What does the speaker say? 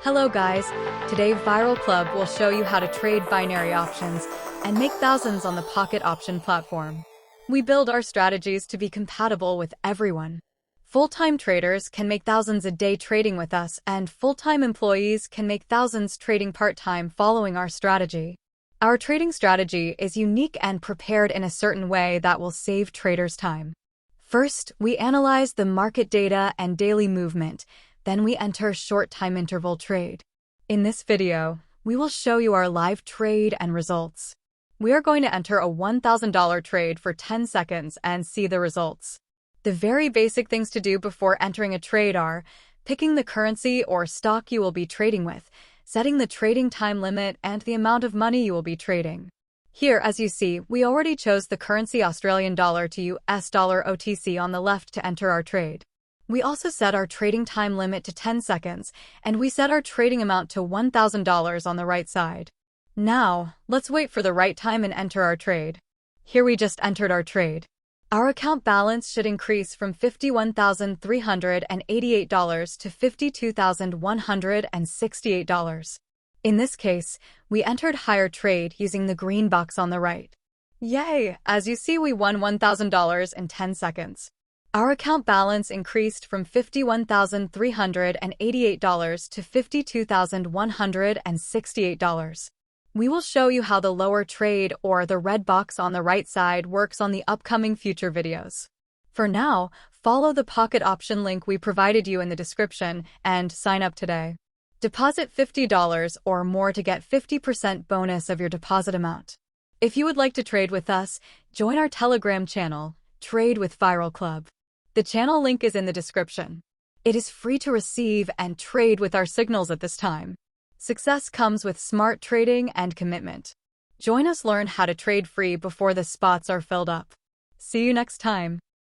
Hello guys, today Viral Club will show you how to trade binary options and make thousands on the Pocket Option platform. We build our strategies to be compatible with everyone. Full-time traders can make thousands a day trading with us, and full-time employees can make thousands trading part-time following our strategy. Our trading strategy is unique and prepared in a certain way that will save traders time. First, we analyze the market data and daily movement. Then we enter short time interval trade. In this video, we will show you our live trade and results. We are going to enter a $1,000 trade for 10 seconds and see the results. The very basic things to do before entering a trade are picking the currency or stock you will be trading with, setting the trading time limit, and the amount of money you will be trading. Here, as you see, we already chose the currency Australian dollar to US dollar OTC on the left to enter our trade. We also set our trading time limit to 10 seconds, and we set our trading amount to $1,000 on the right side. Now, let's wait for the right time and enter our trade. Here we just entered our trade. Our account balance should increase from $51,388 to $52,168. In this case, we entered higher trade using the green box on the right. Yay! As you see, we won $1,000 in 10 seconds. Our account balance increased from $51,388 to $52,168. We will show you how the lower trade or the red box on the right side works on the upcoming future videos. For now, follow the Pocket Option link we provided you in the description and sign up today. Deposit $50 or more to get 50% bonus of your deposit amount. If you would like to trade with us, join our Telegram channel, Trade with Viral Club. The channel link is in the description. It is free to receive and trade with our signals at this time. Success comes with smart trading and commitment. Join us, learn how to trade free before the spots are filled up. See you next time.